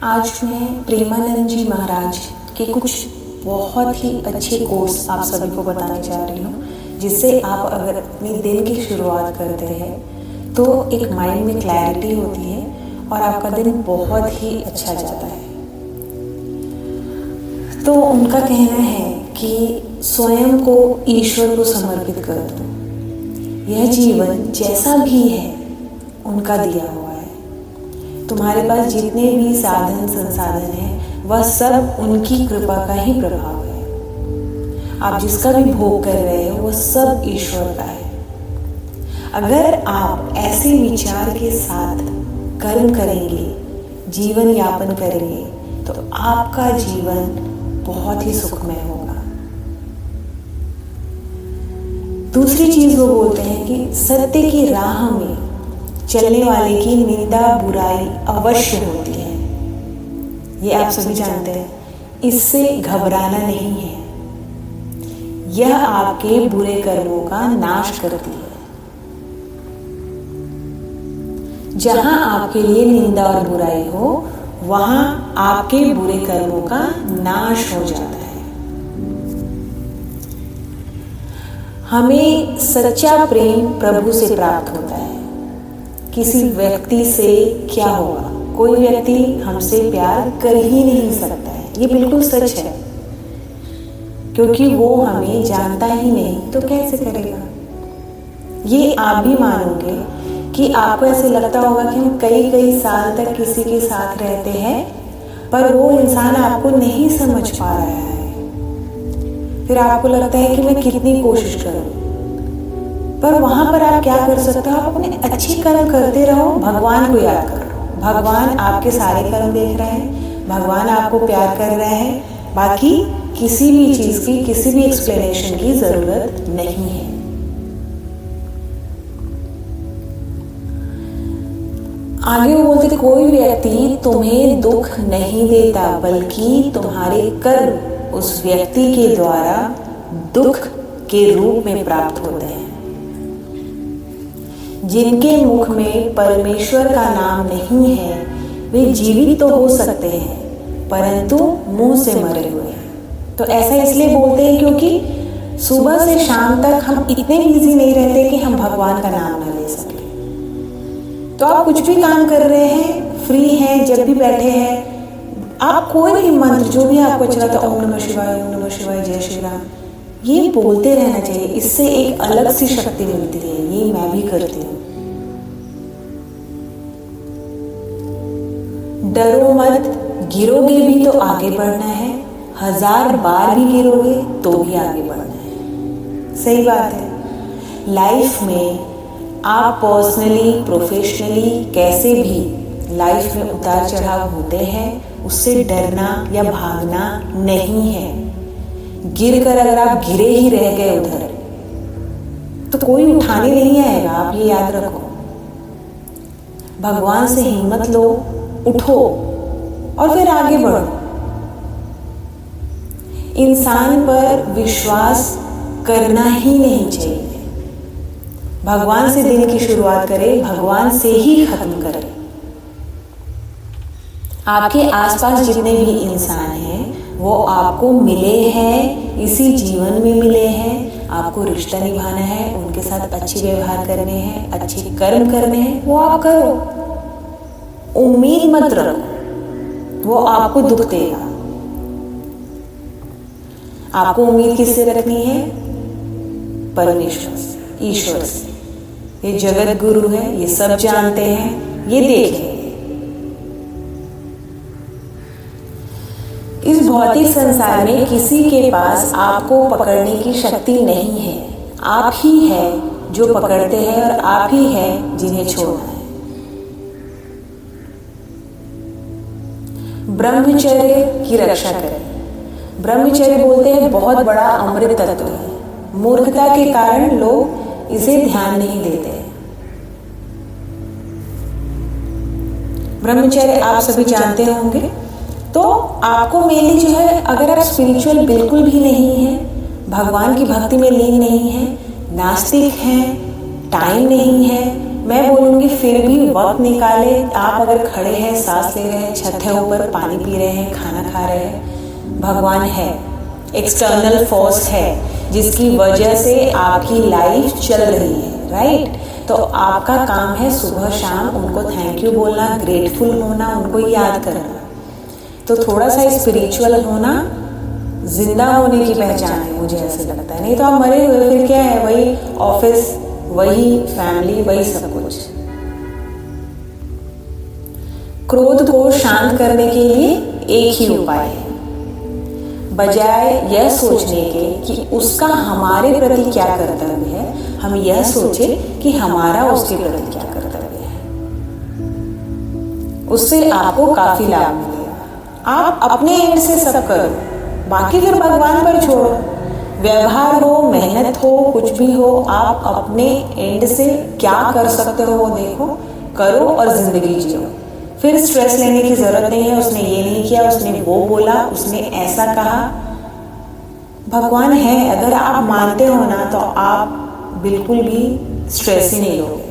आज मैं प्रेमानंद जी महाराज के कुछ बहुत ही अच्छे कोट्स आप सभी को बताने जा रही हूँ, जिससे आप अगर अपने दिन की शुरुआत करते हैं तो एक माइंड में क्लैरिटी होती है और आपका दिन बहुत ही अच्छा जाता है। तो उनका कहना है कि स्वयं को ईश्वर को समर्पित कर दो। यह जीवन जैसा भी है उनका दिया हुआ है। तुम्हारे पास जितने भी साधन संसाधन हैं वह सब उनकी कृपा का ही प्रभाव है। आप जिसका भी भोग कर रहे हो वह सब ईश्वर का है। अगर आप ऐसे विचार के साथ कर्म करेंगे, जीवन यापन करेंगे, तो आपका जीवन बहुत ही सुखमय होगा। दूसरी चीज वो बोलते हैं कि सत्य की राह में चलने वाले की निंदा बुराई अवश्य होती है। ये आप सभी जानते हैं। इससे घबराना नहीं है। यह आपके बुरे कर्मों का नाश करती है। जहां आपके लिए निंदा और बुराई हो वहां आपके बुरे कर्मों का नाश हो जाता है। हमें सच्चा प्रेम प्रभु से प्राप्त होता है। किसी व्यक्ति से क्या होगा? कोई व्यक्ति हमसे प्यार कर ही नहीं सकता है। ये बिल्कुल सच है, क्योंकि वो हमें जानता ही नहीं तो कैसे करेगा। ये आप भी मानोगे कि आपको ऐसे लगता होगा कि हम कई कई साल तक किसी के साथ रहते हैं पर वो इंसान आपको नहीं समझ पा रहा है। फिर आपको लगता है कि मैं कितनी कोशिश करूं, पर वहां पर आप क्या कर सकते हो? आप अपने अच्छे कर्म करते रहो, भगवान को याद करो। भगवान आपके सारे कर्म देख रहे हैं, भगवान आपको प्यार कर रहे हैं। बाकी किसी भी चीज की, किसी भी एक्सप्लेनेशन की जरूरत नहीं है। आगे वो बोलते, कोई व्यक्ति तुम्हें दुख नहीं देता, बल्कि तुम्हारे कर्म उस व्यक्ति के द्वारा दुख के रूप में प्राप्त होते हैं। जिनके मुख में परमेश्वर का नाम नहीं है वे जीवित तो हो सकते हैं परंतु मुंह से मरे हुए हैं। तो ऐसा इसलिए बोलते हैं क्योंकि सुबह से शाम तक हम इतने बिजी नहीं रहते कि हम भगवान का नाम ना ले सके। तो आप कुछ भी काम कर रहे हैं, फ्री हैं, जब भी बैठे हैं, आप कोई भी मंत्र जो भी आपको अच्छा लगता है, ओम नमः शिवाय, ओम नमः शिवाय, जय श्री राम, ये बोलते रहना चाहिए। इससे एक अलग सी शक्ति मिलती है। ये मैं भी करती हूँ। डरो मत, गिरोगे भी तो आगे बढ़ना है। 1000 बार भी गिरोगे तो भी आगे बढ़ना है। सही बात है। लाइफ में आप पर्सनली, प्रोफेशनली, कैसे भी लाइफ में उतार चढ़ाव होते हैं, उससे डरना या भागना नहीं है। गिर कर अगर आप गिरे ही रह गए उधर तो कोई उठाने नहीं आएगा। आप ये याद रखो। भगवान से हिम्मत लो, उठो और फिर आगे बढ़ो। इंसान पर विश्वास करना ही नहीं चाहिए। भगवान से दिन की शुरुआत करें, भगवान से ही खत्म करें। आपके आसपास जितने भी इंसान हैं वो आपको मिले हैं, इसी जीवन में मिले हैं। आपको रिश्ता निभाना है, उनके साथ अच्छे व्यवहार करने हैं, अच्छे कर्म करने हैं, वो आप करो। उम्मीद मत रखो वो आपको दुख देगा। आपको उम्मीद किससे रखनी है? परमेश्वर से, ईश्वर से। ये जगत गुरु है, ये सब जानते हैं, ये देखें। इस भौतिक संसार में किसी के पास आपको पकड़ने की शक्ति नहीं है। आप ही है जो पकड़ते हैं और आप ही है जिन्हें छोड़ना है। ब्रह्मचर्य की रक्षा करें। ब्रह्मचर्य बोलते हैं बहुत बड़ा अमृत तत्व है। मूर्खता के कारण लोग इसे ध्यान नहीं देते। ब्रह्मचर्य आप सभी जानते होंगे। तो आपको मेनली जो है, अगर आप स्पिरिचुअल बिल्कुल भी नहीं है, भगवान की भक्ति में लीन नहीं है, नास्तिक हैं, टाइम नहीं है, मैं बोलूँगी फिर भी वक्त निकाले। आप अगर खड़े हैं, सांस ले रहे हैं, छत है ऊपर, पानी पी रहे हैं, खाना खा रहे हैं, भगवान है, एक्सटर्नल फोर्स है जिसकी वजह से आपकी लाइफ चल रही है, राइट। तो आपका काम है सुबह शाम उनको थैंक यू बोलना, ग्रेटफुल होना, उनको याद करना। तो थोड़ा सा स्पिरिचुअल होना जिंदा होने की पहचान है, मुझे ऐसे लगता है। नहीं तो आप मरे हुए, फिर क्या है, वही ऑफिस, वही फैमिली, वही सब कुछ। क्रोध को शांत करने के लिए एक ही उपाय है, बजाय यह सोचने के कि उसका हमारे प्रति क्या कर्तव्य है, हम यह सोचे कि हमारा उसके प्रति क्या कर्तव्य है। उससे आपको काफी लाभ मिलेगा। आप अपने एंड से सब करो, बाकी फिर भगवान पर छोड़ो। व्यवहार हो, मेहनत हो, कुछ भी हो, आप अपने एंड से क्या कर सकते हो वो देखो, करो और जिंदगी जियो। फिर स्ट्रेस लेने की जरूरत नहीं है, उसने ये नहीं किया, उसने वो बोला, उसने ऐसा कहा। भगवान है, अगर आप मानते हो ना तो आप बिल्कुल भी स्ट्रेस ही नहीं लोगे।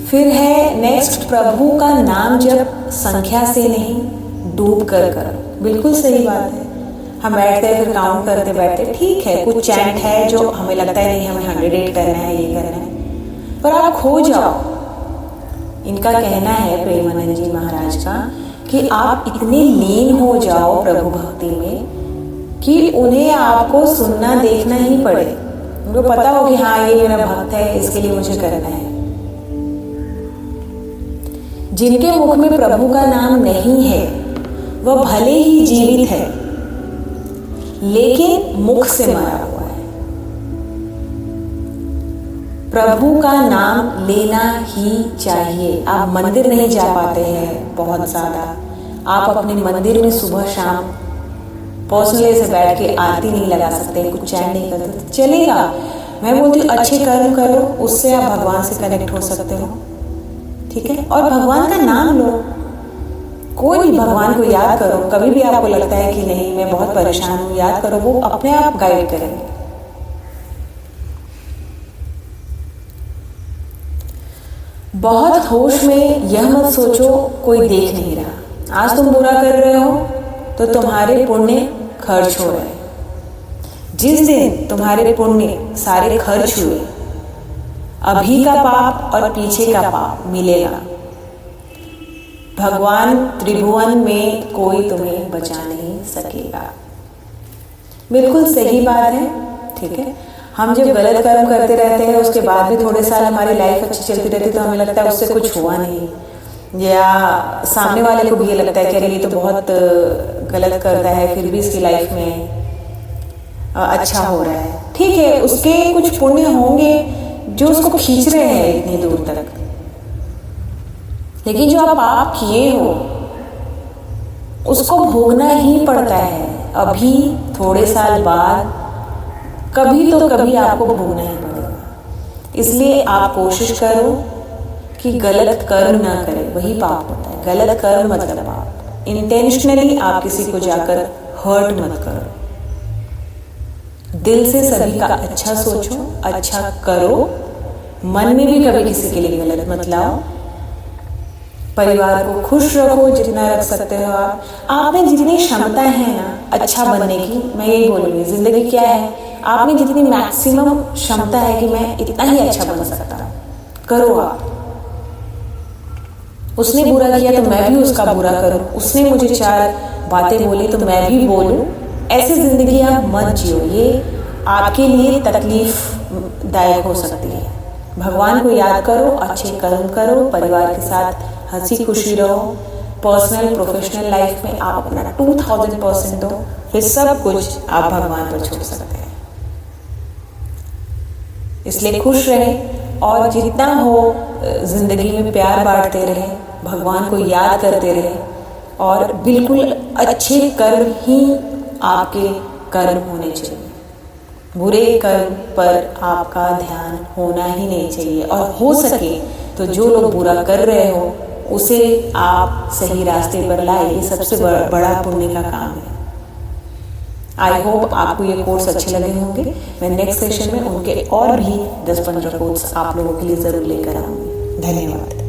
फिर है नेक्स्ट, प्रभु का नाम जब संख्या से नहीं डूब कर करो। बिल्कुल सही बात है। हम बैठते हैं, फिर काउंट करते बैठते, ठीक है, कुछ चैंट है जो हमें लगता है नहीं हमें 108 करना है, ये करना है, पर आप खो जाओ। इनका कहना है, प्रेमानंद जी महाराज का, कि आप इतने लीन हो जाओ प्रभु भक्ति में कि उन्हें आपको सुनना देखना ही पड़े। उनको पता हो कि हाँ ये मेरा भक्त है, इसके लिए मुझे करना है। जिनके मुख में प्रभु का नाम नहीं है वह भले ही जीवित है लेकिन मुख से मरा हुआ है। प्रभु का नाम लेना ही चाहिए। आप मंदिर नहीं जा पाते हैं बहुत ज़्यादा, आप अपने मंदिर में सुबह शाम पर्सनली से बैठ के आरती नहीं लगा सकते, कुछ चैन नहीं कर सकते, चलेगा। मैं बोलती हूँ अच्छे कर्म करो, उससे आप भगवान से कनेक्ट हो सकते हो, ठीक है। और भगवान का नाम लो, कोई भी भगवान को याद करो। कभी भी आपको लगता है कि नहीं मैं बहुत परेशान हूँ, याद करो, वो अपने आप गाइड करेंगे। बहुत होश में यह मत सोचो कोई देख नहीं रहा। आज तुम बुरा कर रहे हो तो तुम्हारे पुण्य खर्च हो रहे हैं। जिस दिन तुम्हारे पुण्य सारे खर्च हुए, अभी का पाप और पीछे का पाप मिलेगा। भगवान त्रिभुवन में कोई तुम्हें बचा नहीं सकेगा। बिल्कुल सही बात है, ठीक है। हम जब गलत कर्म करते रहते हैं उसके बाद भी थोड़े साल हमारी लाइफ अच्छी चलती रहती है तो हमें लगता है उससे कुछ हुआ नहीं, या सामने वाले को भी ये लगता है कि अरे ये तो बहुत गलत करता है फिर भी इसकी लाइफ में अच्छा हो रहा है। ठीक है, उसके कुछ पुण्य होंगे जो उसको खींच रहे हैं इतनी दूर तक, लेकिन जो आप पाप किए हो उसको भोगना ही पड़ता है। अभी थोड़े साल बाद कभी तो कभी आपको भोगना ही पड़ेगा। इसलिए आप कोशिश करो कि गलत कर्म ना करें, वही पाप होता है। गलत कर्म मतलब पाप। इंटेंशनली आप किसी को जाकर हर्ट मत करो। दिल से सभी का अच्छा सोचो, अच्छा करो, मन में भी कभी किसी के लिए गलत मत लाओ। परिवार को खुश रखो जितना रख सकते हो आप में जितनी क्षमता है ना अच्छा बनने की, मैं यही बोलूँगी। जिंदगी क्या है, आप में जितनी मैक्सिमम क्षमता है कि मैं इतना ही अच्छा बन सकता हूँ, करो आप। उसने बुरा किया तो मैं भी उसका बुरा करूँ, उसने मुझे 4 बातें बोली तो मैं भी बोलूँ। ऐसी जिंदगी आप मत जियो, ये आपके लिए तकलीफ दायक हो सकती है। भगवान को याद करो, अच्छे कर्म करो, परिवार के साथ हंसी खुशी रहो। पर्सनल प्रोफेशनल लाइफ में आप अपना 2000% दो, फिर सब कुछ आप भगवान पर छोड़ सकते हैं। इसलिए खुश रहें और जितना हो जिंदगी में प्यार बांटते रहें, भगवान को याद करते रहें और बिल्कुल अच्छे कर्म ही आपके कर्म होने चाहिए। बुरे कर्म पर आपका ध्यान होना ही नहीं चाहिए, और हो सके तो जो लोग बुरा कर रहे हो उसे आप सही रास्ते पर लाए। ये सबसे बड़ा पुण्य का काम है। आई होप आपको ये कोर्स अच्छे लगे होंगे। मैं नेक्स्ट सेशन में उनके और भी 10-15 कोर्स आप लोगों के लिए ज़रूर लेकर आऊँगी। धन्यवाद।